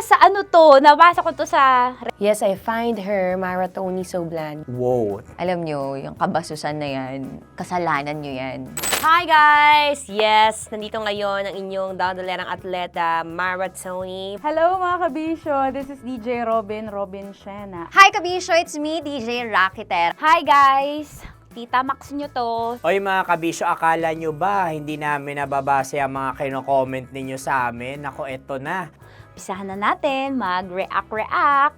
sa ano to? Nabasa ko to sa... Yes, I find her, Mara Tony, so bland. Wow. Alam nyo, yung kabasusan na yan, kasalanan nyo yan. Hi guys! Yes, nandito ngayon ang inyong dadolerang atleta, Mara Tony. Hello mga kabisyo, this is DJ Robin Shena. Hi Kabisyo, it's me, DJ Rakiter. Hi guys! Tita Max nyo to. Oy mga kabisyo, akala nyo ba hindi namin nababasa ang mga kino-comment ninyo sa amin? Ako, eto na. Pisahan na natin mag-react.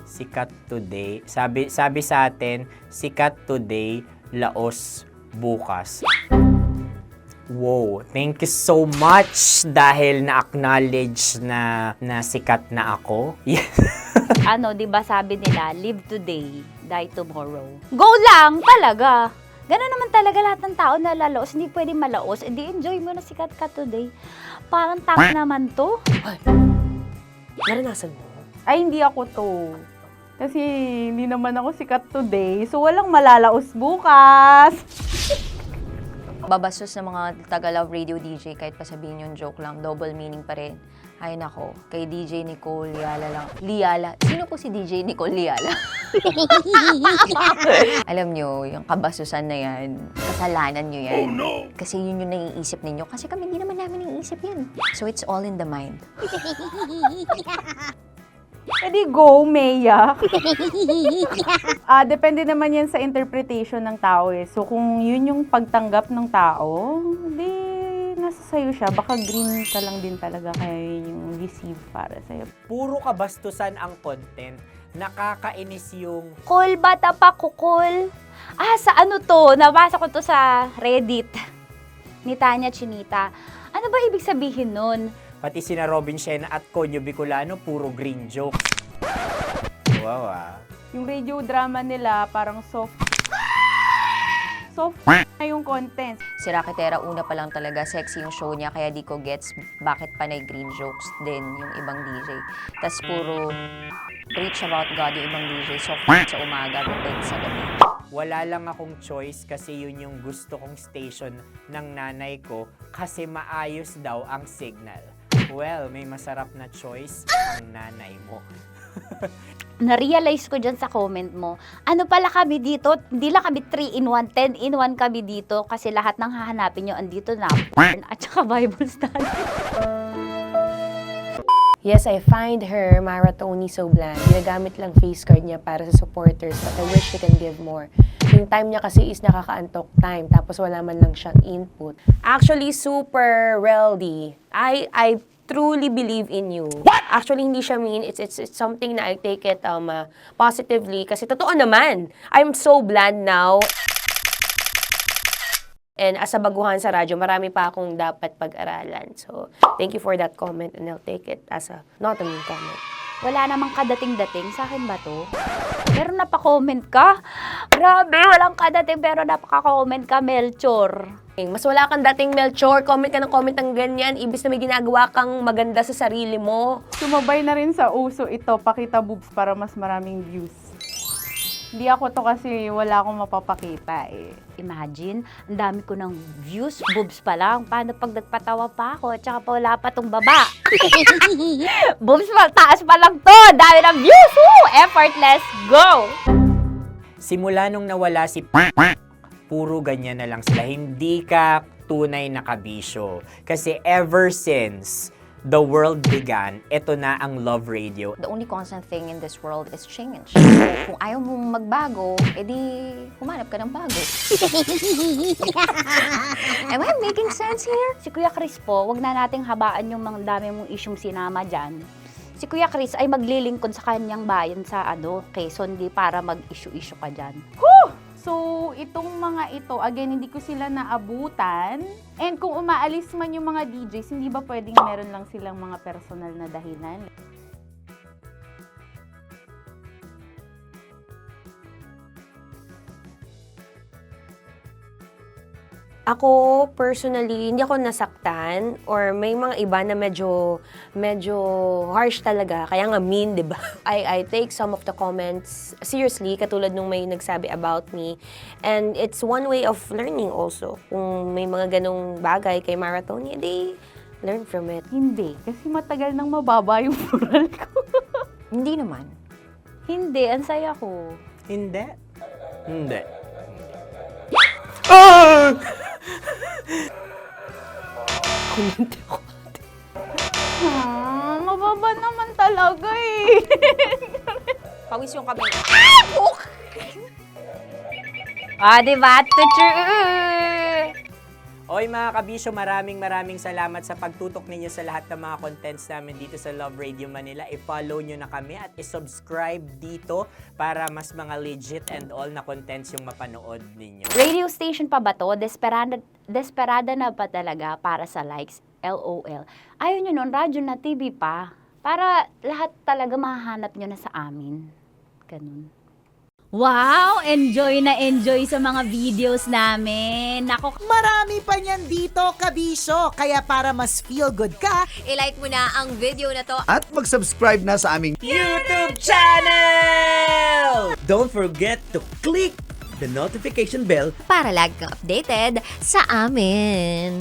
Sikat today. Sabi sa atin, sikat today, laos bukas. Wow, thank you so much dahil na-acknowledge na sikat na ako. Ano, di ba sabi nila, live today, die tomorrow. Go lang, talaga. Ganun naman talaga lahat ng tao na lalaos. Hindi pwede malaos. Hindi enjoy mo na sikat ka today. Parang tama naman to. Naranasan mo? Ay, hindi ako to. Kasi hindi naman ako sikat today, so walang malalaos bukas. Babastos ng mga Tagalog radio DJ, kahit pa sabihin yung joke lang, double meaning pa rin. Ay nako, kay DJ Nicole Liala lang. Liala? Sino po si DJ Nicole Liala? Alam nyo, yung kabasusan na yan, kasalanan nyo yan. Kasi yun yung naiisip ninyo. Kasi kami hindi naman namin naiisip yan. So it's all in the mind. Pwede go, Maya. Depende naman yan sa interpretation ng tao eh. So kung yun yung pagtanggap ng tao, di nasa sayo siya. Baka green ka lang din talaga kaya yun yung receive para sa'yo. Puro kabastusan ang content. Nakakainis yung... Cool, bata pa, kukul. Sa ano to? Nabasa ko to sa Reddit. Ni Tanya Chinita. Ano ba ibig sabihin nun? Pati sina Robin Shena at Conyo Bicolano, puro green jokes. Wow Yung radio drama nila parang soft na yung content. Si Rakitera, una pa lang talaga, sexy yung show niya, kaya di ko gets bakit panay green jokes din yung ibang DJ. Tas puro preach about God yung ibang DJ, soft sa umaga, bed sa gabi. Wala lang akong choice kasi yun yung gusto kong station ng nanay ko kasi maayos daw ang signal. Well, may masarap na choice ang nanay mo. Na-realize ko dyan sa comment mo, ano pala kami dito, hindi lang kami 3-in-1, 10-in-1 kami dito kasi lahat ng hahanapin nyo andito na at saka Bible study. Yes, I find her, Mara Tony, so bland. Ginagamit lang face card niya para sa supporters, but I wish she can give more. Yung time niya kasi is nakakaantok time, tapos wala man lang siyang input. Actually, super wealthy. I truly believe in you. What? Actually, hindi siya mean. It's something na I take it positively. Kasi totoo naman. I'm so bland now. And as a baguhan sa radyo, marami pa akong dapat pag-aralan. So, thank you for that comment and I'll take it as a not a mean comment. Wala namang kadating-dating, sa akin ba to? Pero napaka-comment ka? Grabe, walang kadating pero napaka-comment ka, Melchor. Mas wala kang dating Melchor, comment ka ng comment ng ganyan, ibig na may ginagawa kang maganda sa sarili mo. Sumabay na rin sa uso ito, pakita boobs para mas maraming views. Hindi ako to kasi wala akong mapapakita eh. Imagine, ang dami ko ng views, boobs pa lang. Paano pag nagpatawa pa ako at saka pa wala pa tong baba? Boobs pa, taas pa lang to. Dami ng views. Woo! Effortless, go! Simula nung nawala si puro ganyan na lang sila. Hindi ka tunay na kabisyo. Kasi ever since the world began, ito na ang Love Radio. The only constant thing in this world is change. Kung ayaw mong magbago, edi humanap ka ng bago. Am I making sense here? Si Kuya Chris po, wag na nating habaan yung mga dami mong isyong sinama dyan. Si Kuya Chris ay maglilingkod sa kanyang bayan sa Quezon, di para mag-issue-issue ka dyan. So, itong mga ito, again, hindi ko sila naabutan. And kung umaalis man yung mga DJs, hindi ba pwedeng meron lang silang mga personal na dahilan? Ako, personally, hindi ako nasaktan or may mga iba na medyo harsh talaga. Kaya nga mean, di ba? I take some of the comments seriously, katulad nung may nagsabi about me. And it's one way of learning also. Kung may mga ganong bagay kay Maratoni, edi learn from it. Hindi, kasi matagal nang mababa yung moral ko. Hindi naman. Hindi, ang saya ko. Hindi. Hindi. Ah! Mababa naman talaga eh. Pawis yung kamay. Diba? Teacher! Oy mga kabisyo, maraming salamat sa pagtutok ninyo sa lahat ng mga contents namin dito sa Love Radio Manila. I-follow nyo na kami at i-subscribe dito para mas mga legit and all na contents yung mapanood ninyo. Radio station pa ba to? Desperada na pa talaga para sa likes? LOL. Ayaw nyo nun, radyo na, TV pa. Para lahat talaga mahahanap nyo na sa amin. Ganun. Wow! Enjoy na enjoy sa mga videos namin. Nako, Marami pa niyan dito, kabisyo. Kaya para mas feel good ka, I-like mo na ang video na to. At mag-subscribe na sa aming YouTube channel! don't forget to click the notification bell Para lagi kang updated sa amin.